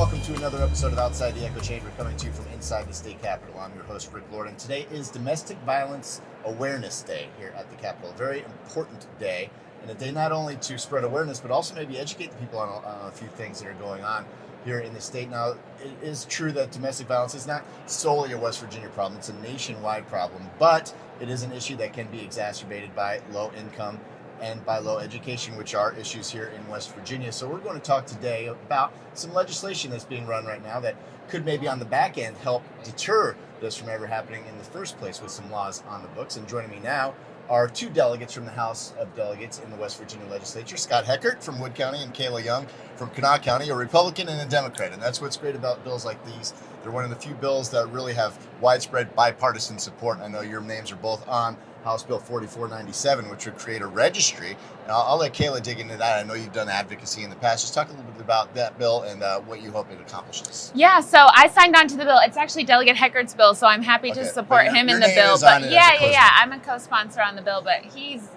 Welcome to another episode of Outside the Echo Chamber, coming to you from inside the state capitol. I'm your host, Rick Lord, and today is Domestic Violence Awareness Day here at the Capitol. A very important day, and a day not only to spread awareness, but also maybe educate the people on a few things that are going on here in the state. Now, it is true that domestic violence is not solely a West Virginia problem. It's a nationwide problem, but it is an issue that can be exacerbated by low income and by low education, which are issues here in West Virginia. So we're going to talk today about some legislation that's being run right now that could maybe on the back end help deter this from ever happening in the first place with some laws on the books. And joining me now are two delegates from the House of Delegates in the West Virginia legislature, Scott Heckert from Wood County and Kayla Young from Kanawha County, a Republican and a Democrat. And that's what's great about bills like these. They're one of the few bills that really have widespread bipartisan support. I know your names are both on House Bill 4497, which would create a registry. And I'll let Kayla dig into that. I know you've done advocacy in the past. Just talk a little bit about that bill and what you hope it accomplishes. Yeah, so I signed on to the bill. It's actually Delegate Heckert's bill, so I'm happy to support him in the bill. But yeah, I'm a co-sponsor on the bill, but he's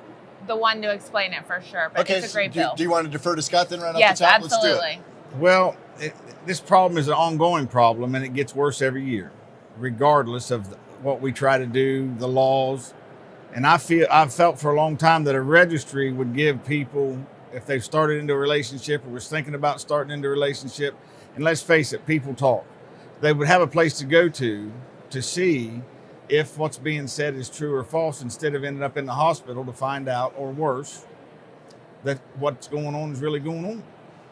the one to explain it for sure. But it's a great bill. Do you want to defer to Scott then right off the top? Yes, absolutely. Let's do it. Well, this problem is an ongoing problem, and it gets worse every year, regardless of what we try to do, the laws. And I've felt for a long time that a registry would give people, if they've started into a relationship or was thinking about starting into a relationship, and let's face it, people talk. They would have a place to go to see if what's being said is true or false, instead of ending up in the hospital to find out, or worse, that what's going on is really going on.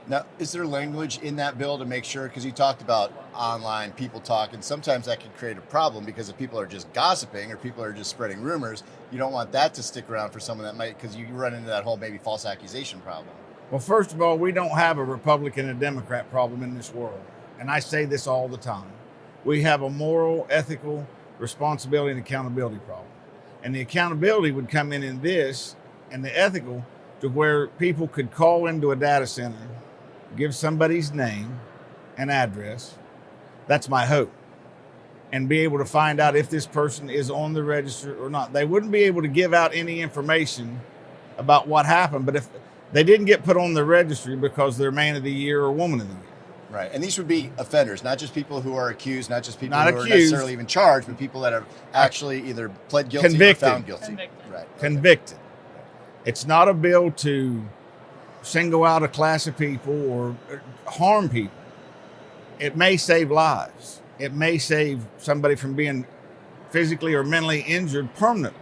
Now, is there language in that bill to make sure, because you talked about online people talk, and sometimes that can create a problem because if people are just gossiping or people are just spreading rumors, you don't want that to stick around for someone that might, because you run into that whole maybe false accusation problem. Well, first of all, we don't have a Republican and Democrat problem in this world. And I say this all the time. We have a moral, ethical responsibility and accountability problem. And the accountability would come in this, and the ethical, to where people could call into a data center, give somebody's name and address. That's my hope. And be able to find out if this person is on the register or not. They wouldn't be able to give out any information about what happened, but if they didn't get put on the registry because they're man of the year or woman of the year. Right. And these would be offenders, not just people who are accused, not just people who are necessarily even charged, but people that have actually either pled guilty convicted. Or found guilty. Convicted. Right. Convicted. It's not a bill to single out a class of people or harm people. It may save lives. It may save somebody from being physically or mentally injured permanently.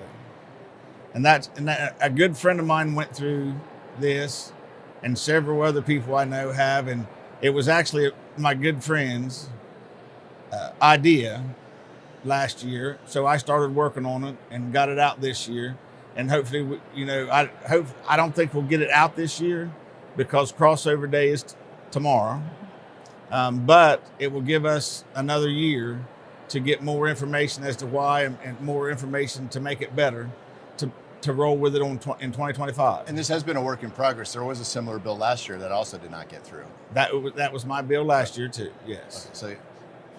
And a good friend of mine went through this, and several other people I know have, and it was actually my good friend's idea last year. So I started working on it and got it out this year. And hopefully, I don't think we'll get it out this year because crossover day is tomorrow. But it will give us another year to get more information as to why and more information to make it better to roll with it in 2025. And this has been a work in progress. There was a similar bill last year that also did not get through. That was my bill last year too, yes. Okay,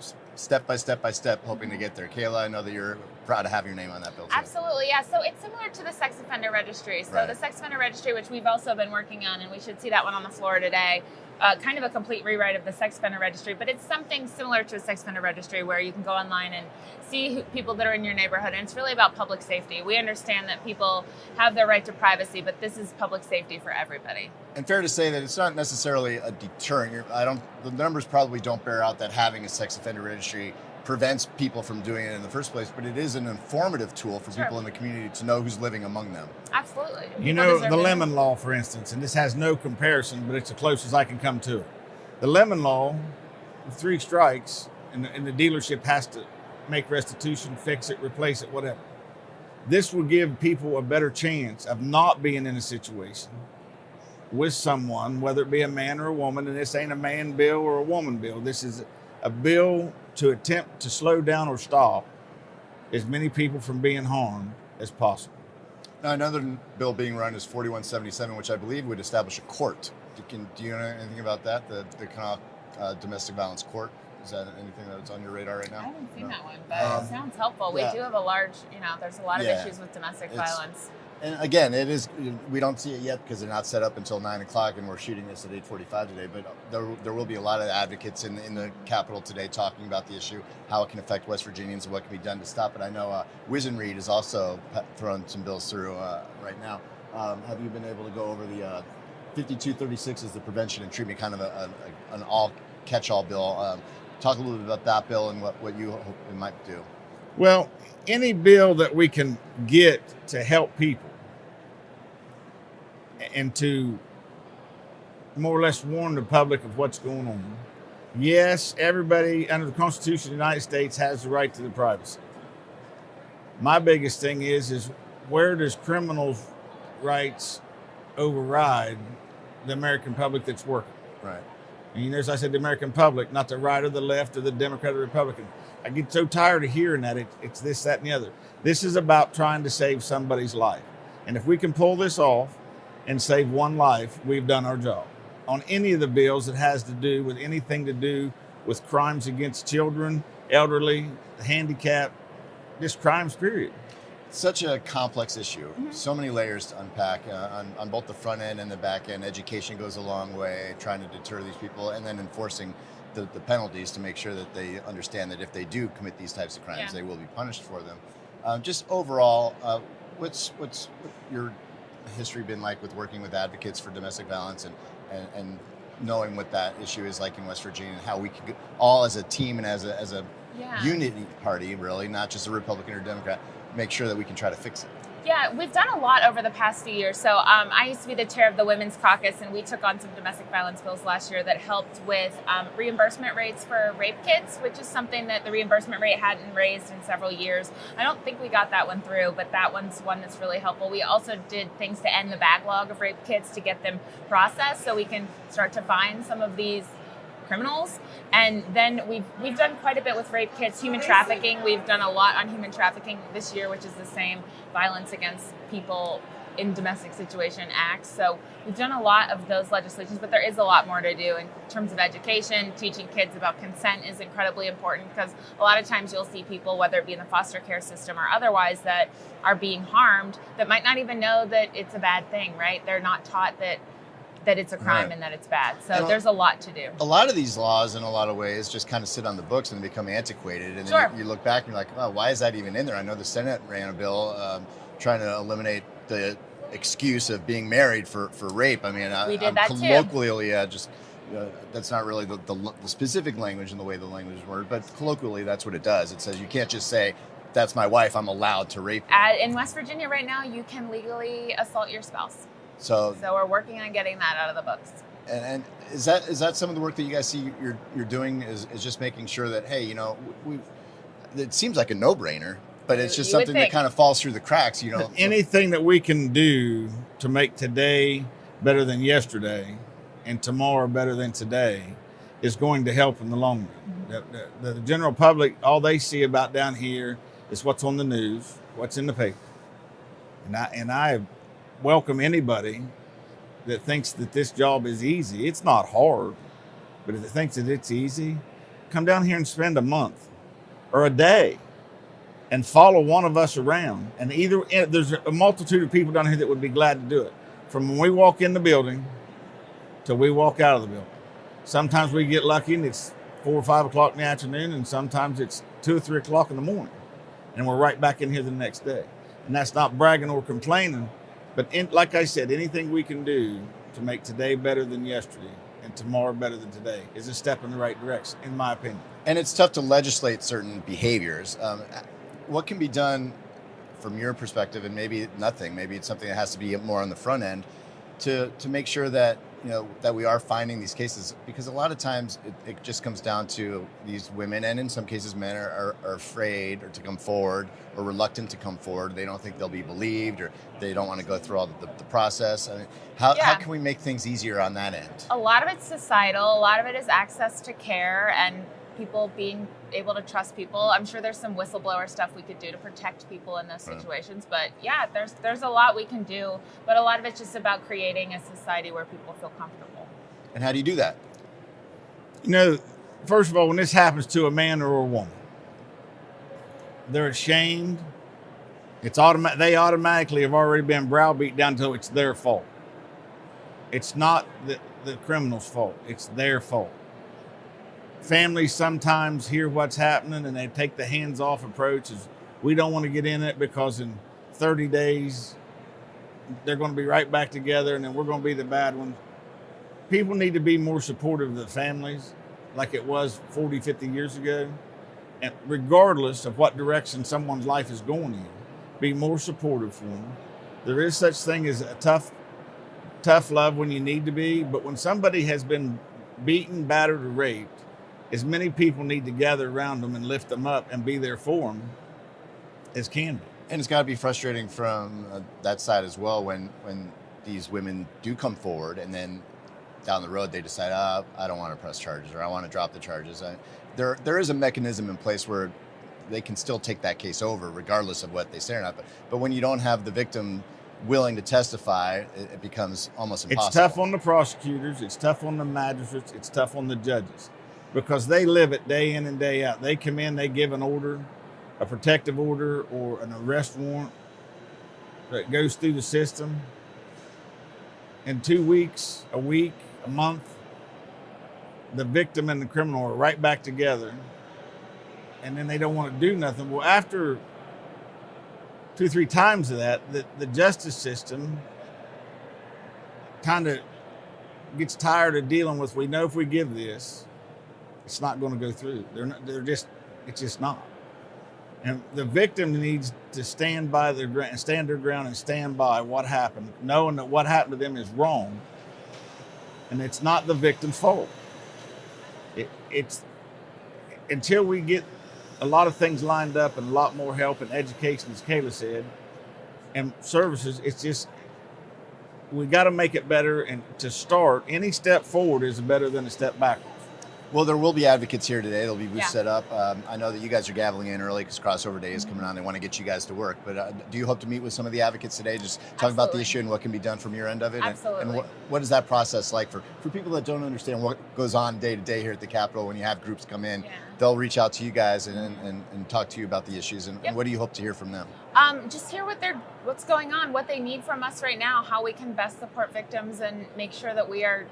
so step by step, hoping to get there. Kayla, I know that you're proud to have your name on that bill too. Absolutely, yeah. So it's similar to the sex offender registry. So the sex offender registry, which we've also been working on, and we should see that one on the floor today, kind of a complete rewrite of the sex offender registry, but it's something similar to a sex offender registry where you can go online and see people that are in your neighborhood, and it's really about public safety. We understand that people have their right to privacy, but this is public safety for everybody. And fair to say that it's not necessarily a deterrent. The numbers probably don't bear out that having a sex offender registry prevents people from doing it in the first place, but it is an informative tool for people in the community to know who's living among them. Absolutely. You know, the Lemon Law, for instance, and this has no comparison, but it's the closest I can come to it. The Lemon Law, 3 strikes, and the dealership has to make restitution, fix it, replace it, whatever. This will give people a better chance of not being in a situation with someone, whether it be a man or a woman, and this ain't a man bill or a woman bill. This is a bill to attempt to slow down or stop as many people from being harmed as possible. Now, another bill being run is 4177, which I believe would establish a court. Do you know anything about that, the Kanawha Domestic Violence Court? Is that anything that's on your radar right now? I haven't seen that one, but it sounds helpful. We do have a large, there's a lot of issues with domestic violence. And again, it is. We don't see it yet because they're not set up until 9 o'clock, and we're shooting this at 8:45 today. But there will be a lot of advocates in the Capitol today talking about the issue, how it can affect West Virginians, and what can be done to stop it. I know Wizenreed is also throwing some bills through right now. Have you been able to go over the 5236 is the prevention and treatment, kind of an all catch-all bill? Talk a little bit about that bill and what you hope it might do. Well, any bill that we can get to help people and to more or less warn the public of what's going on. Yes, everybody under the Constitution of the United States has the right to the privacy. My biggest thing is where does criminals' rights override the American public that's working? Right. And as I said, the American public, not the right or the left or the Democrat or Republican. I get so tired of hearing that it's this, that, and the other. This is about trying to save somebody's life. And if we can pull this off and save one life, we've done our job. On any of the bills that has to do with anything to do with crimes against children, elderly, handicapped, just crimes, period. Such a complex issue. So many layers to unpack on both the front end and the back end. Education goes a long way, trying to deter these people, and then enforcing the penalties to make sure that they understand that if they do commit these types of crimes, they will be punished for them. Just overall, what's your history been like with working with advocates for domestic violence and knowing what that issue is like in West Virginia, and how we can all as a team and as a unity party, really, not just a Republican or Democrat, make sure that we can try to fix it? Yeah, we've done a lot over the past few years. So I used to be the chair of the Women's Caucus, and we took on some domestic violence bills last year that helped with reimbursement rates for rape kits, which is something that the reimbursement rate hadn't raised in several years. I don't think we got that one through, but that one's one that's really helpful. We also did things to end the backlog of rape kits to get them processed so we can start to find some of these criminals. And then we've done quite a bit with rape kits, human trafficking. We've done a lot on human trafficking this year, which is the same Violence Against People in Domestic Situation Act. So we've done a lot of those legislations, but there is a lot more to do in terms of education. Teaching kids about consent is incredibly important, because a lot of times you'll see people, whether it be in the foster care system or otherwise, that are being harmed that might not even know that it's a bad thing, right? They're not taught that it's a crime and that it's bad. So there's a lot to do. A lot of these laws, in a lot of ways, just kind of sit on the books and become antiquated. And then you look back and you're like, oh, why is that even in there? I know the Senate ran a bill trying to eliminate the excuse of being married for rape. I mean, we did that colloquially, that's not really the specific language and the way the language is worded, but colloquially, that's what it does. It says you can't just say, that's my wife, I'm allowed to rape her. In West Virginia right now, you can legally assault your spouse. So we're working on getting that out of the books. And is that some of the work that you guys see you're doing is just making sure that, hey, it seems like a no-brainer, but it's just something that kind of falls through the cracks, Anything that we can do to make today better than yesterday and tomorrow better than today is going to help in the long run. The general public, all they see about down here is what's on the news, what's in the paper. And I welcome anybody that thinks that this job is easy. It's not hard, but if it thinks that it's easy, come down here and spend a month or a day and follow one of us around. And there's a multitude of people down here that would be glad to do it. From when we walk in the building till we walk out of the building. Sometimes we get lucky and it's 4 or 5 o'clock in the afternoon, and sometimes it's 2 or 3 o'clock in the morning, and we're right back in here the next day. And that's not bragging or complaining. But like I said, anything we can do to make today better than yesterday and tomorrow better than today is a step in the right direction, in my opinion. And it's tough to legislate certain behaviors. What can be done from your perspective, and maybe nothing, maybe it's something that has to be more on the front end, to make sure that that we are finding these cases, because a lot of times it just comes down to these women, and in some cases men are afraid or to come forward or reluctant to come forward. They don't think they'll be believed, or they don't want to go through all the process. I mean, how can we make things easier on that end? A lot of it's societal. A lot of it is access to care and people being able to trust people. I'm sure there's some whistleblower stuff we could do to protect people in those situations. But yeah, there's a lot we can do. But a lot of it's just about creating a society where people feel comfortable. And how do you do that? First of all, when this happens to a man or a woman, they're ashamed It's automatic. They automatically have already been browbeat down until it's their fault. It's not the criminal's fault. It's their fault. Families sometimes hear what's happening and they take the hands-off approach. As we don't want to get in it because in 30 days they're going to be right back together and then we're going to be the bad ones. People need to be more supportive of the families like it was 40, 50 years ago. And regardless of what direction someone's life is going in, be more supportive for them. There is such thing as a tough love when you need to be, but when somebody has been beaten, battered, or raped, as many people need to gather around them and lift them up and be there for them as can be. And it's got to be frustrating from that side as well when these women do come forward and then down the road they decide, I don't want to press charges or I want to drop the charges. There is a mechanism in place where they can still take that case over regardless of what they say or not. But when you don't have the victim willing to testify, it becomes almost impossible. It's tough on the prosecutors. It's tough on the magistrates. It's tough on the judges because they live it day in and day out. They come in, they give an order, a protective order or an arrest warrant that goes through the system. In 2 weeks, a week, a month, the victim and the criminal are right back together. And then they don't want to do nothing. Well, after 2-3 times of that, the justice system kind of gets tired of dealing with, we know if we give this, it's not going to go through. It's just not. And the victim needs to stand their ground and stand by what happened, knowing that what happened to them is wrong. And it's not the victim's fault. It's until we get a lot of things lined up and a lot more help and education, as Kayla said, and services, it's just, we got to make it better. And to start, any step forward is better than a step backwards. Well, there will be advocates here today. There'll be booths set up. I know that you guys are gaveling in early because Crossover Day is coming on. They want to get you guys to work. But do you hope to meet with some of the advocates today? Just talk about the issue and what can be done from your end of it? Absolutely. And what is that process like for people that don't understand what goes on day to day here at the Capitol when you have groups come in? They'll reach out to you guys and talk to you about the issues. And what do you hope to hear from them? Just hear what's going on, what they need from us right now, how we can best support victims and make sure that we are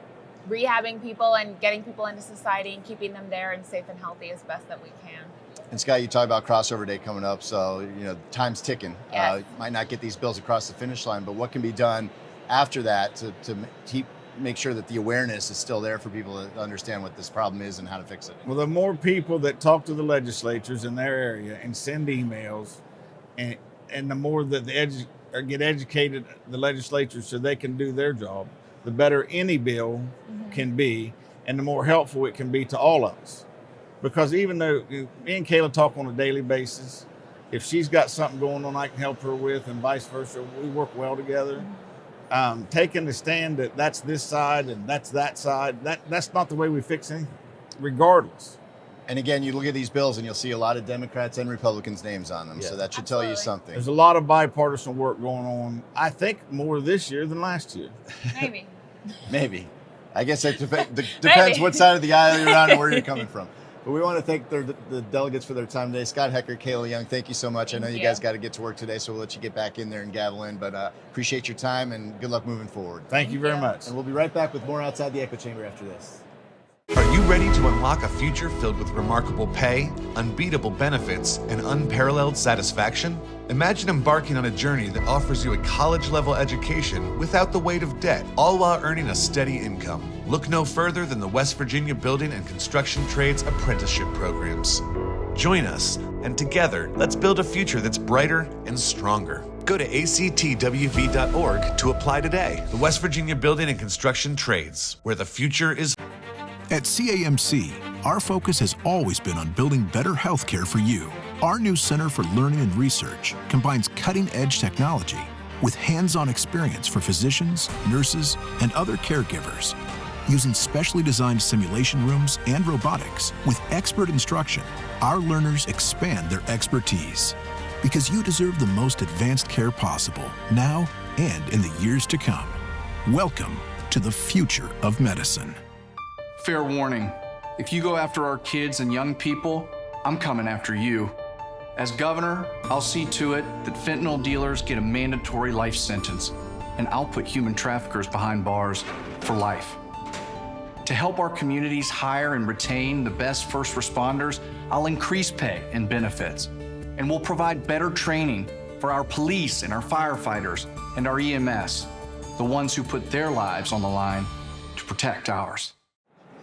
rehabbing people and getting people into society and keeping them there and safe and healthy as best that we can. And Scott, you talked about Crossover Day coming up, so time's ticking. Yes. Might not get these bills across the finish line, but what can be done after that to make sure that the awareness is still there for people to understand what this problem is and how to fix it? Well, the more people that talk to the legislatures in their area and send emails, and the more that get educated, the legislatures, so they can do their job, the better any bill can be, and the more helpful it can be to all of us. Because even though me and Kayla talk on a daily basis, if she's got something going on I can help her with and vice versa, we work well together. Taking the stand that that's this side and that's that side, that's not the way we fix anything, regardless. And again, you look at these bills and you'll see a lot of Democrats and Republicans' names on them, so that should tell you something. There's a lot of bipartisan work going on, I think more this year than last year. Maybe. Maybe. I guess it depends what side of the aisle you're on and where you're coming from. But we want to thank the delegates for their time today. Scott Hecker, Kayla Young, thank you so much. I know you guys got to get to work today, so we'll let you get back in there and gavel in. But appreciate your time and good luck moving forward. Thank you very much. And we'll be right back with more Outside the Echo Chamber after this. Are you ready to unlock a future filled with remarkable pay, unbeatable benefits, and unparalleled satisfaction? Imagine embarking on a journey that offers you a college-level education without the weight of debt, all while earning a steady income. Look no further than the West Virginia Building and Construction Trades Apprenticeship Programs. Join us, and together, let's build a future that's brighter and stronger. Go to actwv.org to apply today. The West Virginia Building and Construction Trades, where the future is. At CAMC, our focus has always been on building better healthcare for you. Our new Center for Learning and Research combines cutting-edge technology with hands-on experience for physicians, nurses, and other caregivers. Using specially designed simulation rooms and robotics with expert instruction, our learners expand their expertise. Because you deserve the most advanced care possible, now and in the years to come. Welcome to the future of medicine. Fair warning, if you go after our kids and young people, I'm coming after you. As governor, I'll see to it that fentanyl dealers get a mandatory life sentence, and I'll put human traffickers behind bars for life. To help our communities hire and retain the best first responders, I'll increase pay and benefits, and we'll provide better training for our police and our firefighters and our EMS, the ones who put their lives on the line to protect ours.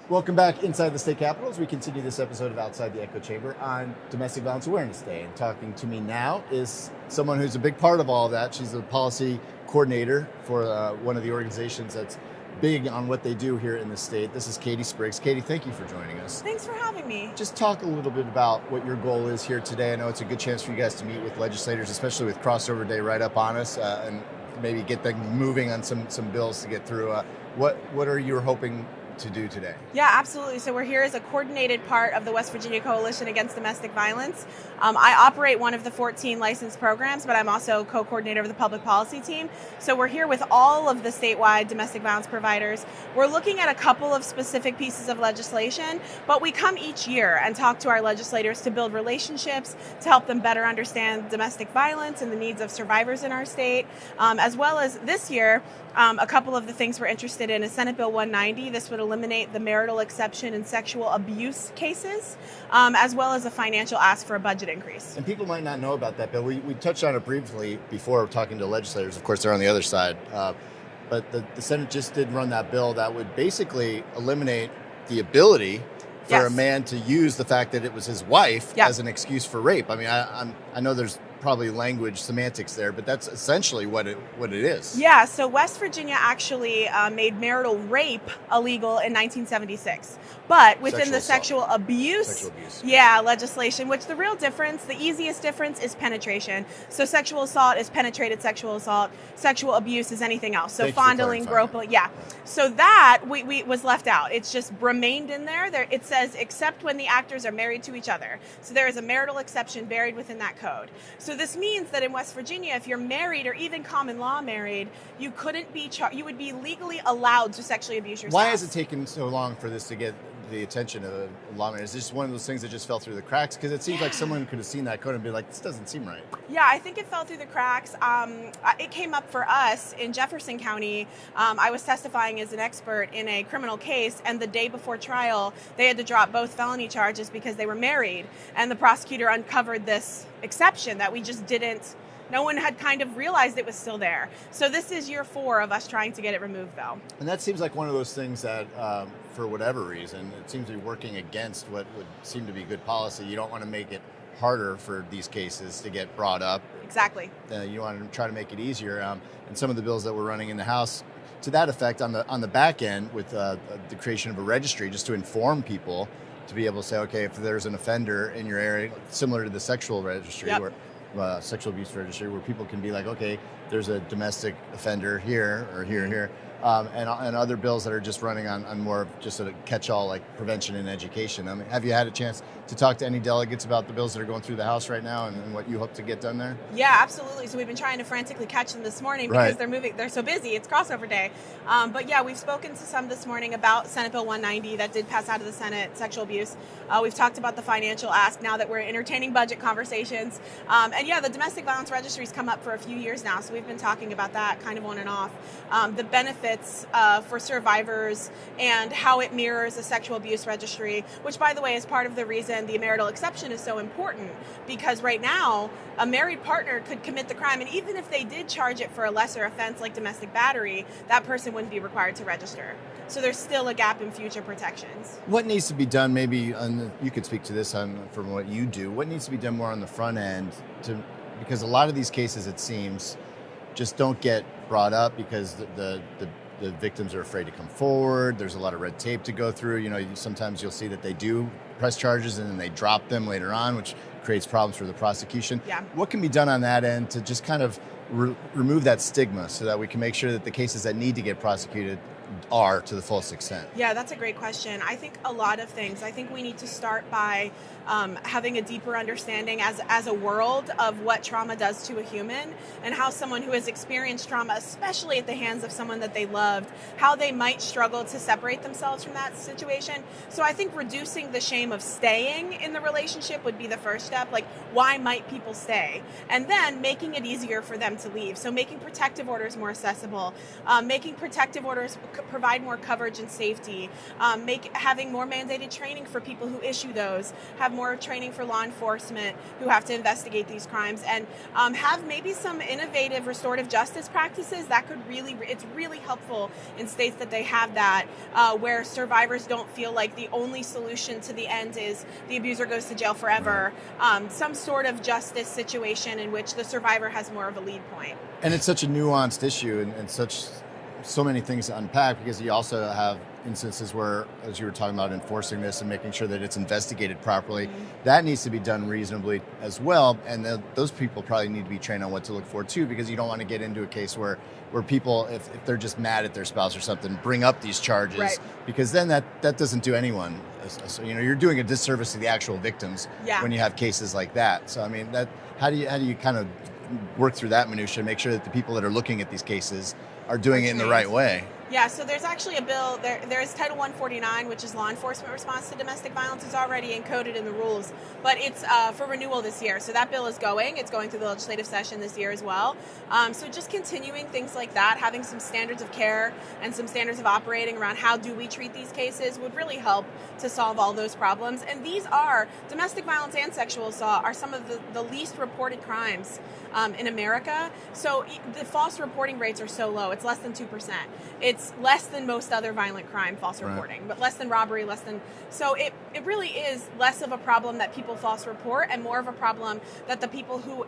Welcome back inside the state capitol as we continue this episode of Outside the Echo Chamber on Domestic Violence Awareness Day. And talking to me now is someone who's a big part of all of that. She's a policy coordinator for one of the organizations that's big on what they do here in the state. This is Katie Spriggs. Katie, thank you for joining us. Thanks for having me. Just talk a little bit about what your goal is here today. I know it's a good chance for you guys to meet with legislators, especially with crossover day right up on us, and maybe get them moving on some bills to get through. What are you hoping to do today? Yeah, absolutely. So we're here as a coordinated part of the West Virginia Coalition Against Domestic Violence. I operate one of the 14 licensed programs, but I'm also co-coordinator of the public policy team. So we're here with all of the statewide domestic violence providers. We're looking at a couple of specific pieces of legislation, but we come each year and talk to our legislators to build relationships, to help them better understand domestic violence and the needs of survivors in our state, as well as this year, a couple of the things we're interested in is Senate Bill 190. This would eliminate the marital exception in sexual abuse cases, as well as a financial ask for a budget increase. And people might not know about that bill. We touched on it briefly before talking to legislators. Of course, they're on the other side. But the Senate just did run that bill that would basically eliminate the ability for a man to use the fact that it was his wife as an excuse for rape. I mean, I know there's probably language semantics there, but that's essentially what it is. Yeah, so West Virginia actually made marital rape illegal in 1976. But within the sexual abuse legislation, which the real difference, the easiest difference is penetration. So sexual assault is penetrated sexual assault. Sexual abuse is anything else. So fondling, groping, So that we was left out. It's just remained in there. It says except when the actors are married to each other. So there is a marital exception buried within that code. So this means that in West Virginia, if you're married or even common law married, you couldn't be you would be legally allowed to sexually abuse your spouse. Why has it taken so long for this to get the attention of a lawmaker? Is this one of those things that just fell through the cracks? Because it seems like someone could have seen that code and be like, this doesn't seem right. Yeah, I think it fell through the cracks. It came up for us in Jefferson County. I was testifying as an expert in a criminal case, and the day before trial, they had to drop both felony charges because they were married. And the prosecutor uncovered this exception that we just didn't, no one had kind of realized it was still there. So this is year 4 of us trying to get it removed, though. And that seems like one of those things that, for whatever reason, it seems to be working against what would seem to be good policy. You don't want to make it harder for these cases to get brought up. Exactly. You want to try to make it easier. And some of the bills that we're running in the House, to that effect, on the back end, with the creation of a registry, just to inform people, to be able to say, okay, if there's an offender in your area, similar to the sexual registry, where sexual abuse registry, where people can be like, okay, there's a domestic offender here or here, and other bills that are just running on more of just a catch-all like prevention and education. I mean, have you had a chance to talk to any delegates about the bills that are going through the House right now and what you hope to get done there? Yeah, absolutely. So we've been trying to frantically catch them this morning because they're moving. They're so busy. It's crossover day. But yeah, we've spoken to some this morning about Senate Bill 190 that did pass out of the Senate, sexual abuse. We've talked about the financial ask now that we're entertaining budget conversations. And yeah, the domestic violence registry's come up for a few years now. So we've been talking about that kind of on and off. The benefits for survivors and how it mirrors a sexual abuse registry, which, by the way, is part of the reason the marital exception is so important, because right now a married partner could commit the crime, and even if they did charge it for a lesser offense like domestic battery, that person wouldn't be required to register. So there's still a gap in future protections. What needs to be done, maybe you could speak to this from what you do, what needs to be done more on the front end because a lot of these cases, it seems, just don't get brought up because the victims are afraid to come forward. There's a lot of red tape to go through. You know, sometimes you'll see that they do press charges and then they drop them later on, which creates problems for the prosecution. Yeah. What can be done on that end to just kind of remove that stigma so that we can make sure that the cases that need to get prosecuted are to the fullest extent? Yeah, that's a great question. I think a lot of things. I think we need to start by having a deeper understanding as a world of what trauma does to a human, and how someone who has experienced trauma, especially at the hands of someone that they loved, how they might struggle to separate themselves from that situation. So I think reducing the shame of staying in the relationship would be the first step. Like, why might people stay? And then making it easier for them to leave. So making protective orders more accessible, making protective orders provide more coverage and safety, having more mandated training for people who issue those, have more training for law enforcement who have to investigate these crimes, and have maybe some innovative restorative justice practices that could it's really helpful in states that they have that, where survivors don't feel like the only solution to the end is the abuser goes to jail forever. Some sort of justice situation in which the survivor has more of a lead point. And it's such a nuanced issue, and so many things to unpack, because you also have instances where, as you were talking about, enforcing this and making sure that it's investigated properly, that needs to be done reasonably as well. And those people probably need to be trained on what to look for too, because you don't want to get into a case where people, if they're just mad at their spouse or something, bring up these charges, right? Because then that doesn't do anyone. So, you're doing a disservice to the actual victims when you have cases like that. So I mean, how do you kind of work through that minutia and make sure that the people that are looking at these cases are doing it in the right way? Yeah, so there's actually a bill, there's Title 149, which is law enforcement response to domestic violence, is already encoded in the rules, but it's for renewal this year. So that bill is it's going through the legislative session this year as well. So just continuing things like that, having some standards of care and some standards of operating around how do we treat these cases would really help to solve all those problems. And domestic violence and sexual assault are some of the least reported crimes in America. So the false reporting rates are so low. It's less than 2%. It's less than most other violent crime false reporting, but less than robbery, so it really is less of a problem that people false report, and more of a problem that the people who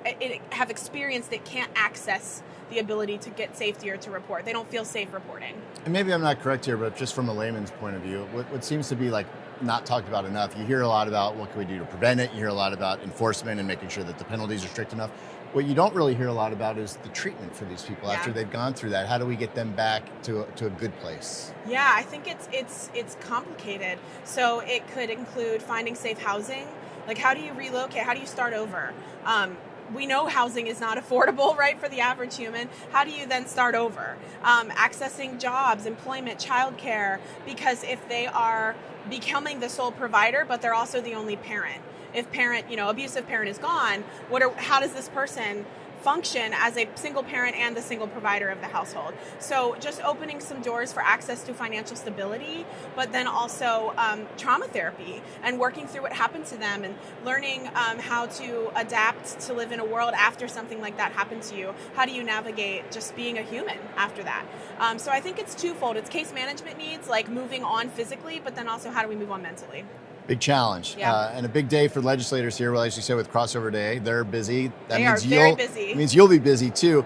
have experienced it can't access the ability to get safety or to report. They don't feel safe reporting. And maybe I'm not correct here, but just from a layman's point of view, what seems to be like not talked about enough, you hear a lot about what can we do to prevent it, you hear a lot about enforcement and making sure that the penalties are strict enough. What you don't really hear a lot about is the treatment for these people after they've gone through that. How do we get them back to a good place? Yeah, I think it's complicated. So it could include finding safe housing. Like, how do you relocate? How do you start over? We know housing is not affordable, right, for the average human. How do you then start over? Accessing jobs, employment, childcare, because if they are becoming the sole provider, but they're also the only parent. If abusive parent is gone, how does this person function as a single parent and the single provider of the household? So just opening some doors for access to financial stability, but then also trauma therapy and working through what happened to them and learning how to adapt to live in a world after something like that happened to you. How do you navigate just being a human after that? So I think it's twofold. It's case management needs, like moving on physically, but then also how do we move on mentally? Big challenge. And a big day for legislators here. Well, as you said, with Crossover Day, they're busy. They are very busy. It means you'll be busy too.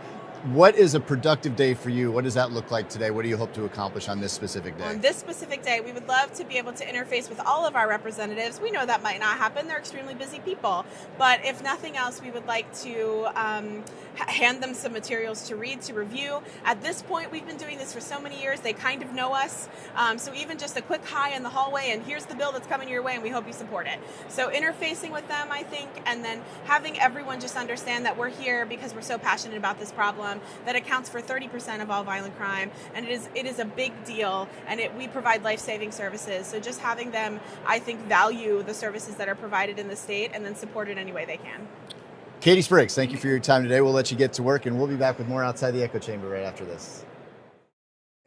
What is a productive day for you? What does that look like today? What do you hope to accomplish on this specific day? On this specific day, we would love to be able to interface with all of our representatives. We know that might not happen. They're extremely busy people. But if nothing else, we would like to hand them some materials to read, to review. At this point, we've been doing this for so many years. They kind of know us. So even just a quick hi in the hallway, and here's the bill that's coming your way, and we hope you support it. So interfacing with them, I think, and then having everyone just understand that we're here because we're so passionate about this problem. That accounts for 30% of all violent crime, and it is a big deal, and we provide life-saving services. So just having them, I think, value the services that are provided in the state and then support it any way they can. Katie Spriggs, thank you for your time today. We'll let you get to work, and we'll be back with more Outside the Echo Chamber right after this.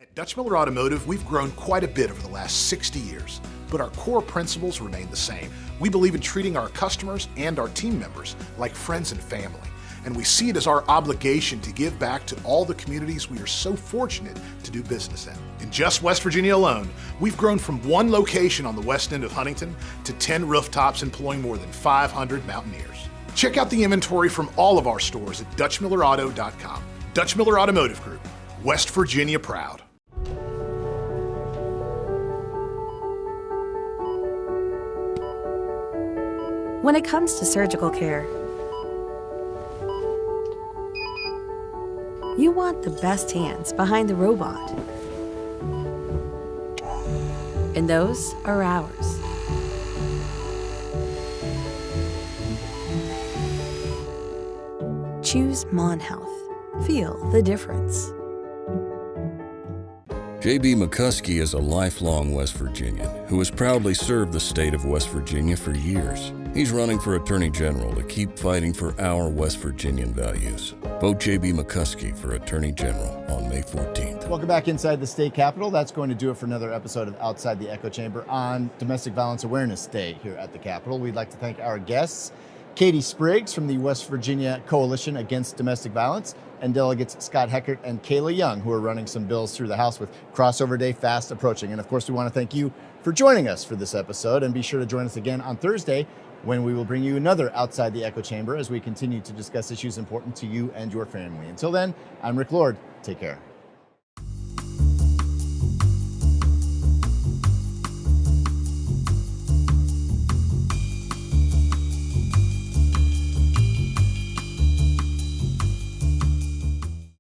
At Dutch Miller Automotive, we've grown quite a bit over the last 60 years, but our core principles remain the same. We believe in treating our customers and our team members like friends and family. And we see it as our obligation to give back to all the communities we are so fortunate to do business in. In just West Virginia alone, we've grown from one location on the west end of Huntington to 10 rooftops employing more than 500 Mountaineers. Check out the inventory from all of our stores at DutchMillerAuto.com. Dutch Miller Automotive Group, West Virginia proud. When it comes to surgical care, you want the best hands behind the robot. and those are ours. Choose Mon Health. Feel the difference. J.B. McCuskey is a lifelong West Virginian who has proudly served the state of West Virginia for years. He's running for Attorney General to keep fighting for our West Virginian values. Vote J.B. McCuskey for Attorney General on May 14th. Welcome back inside the state capitol. That's going to do it for another episode of Outside the Echo Chamber on Domestic Violence Awareness Day here at the Capitol. We'd like to thank our guests, Katie Spriggs from the West Virginia Coalition Against Domestic Violence, and delegates Scott Heckert and Kayla Young, who are running some bills through the House with Crossover Day fast approaching. And of course, we want to thank you for joining us for this episode, and be sure to join us again on Thursday when we will bring you another Outside the Echo Chamber as we continue to discuss issues important to you and your family. Until then, I'm Rick Lord. Take care.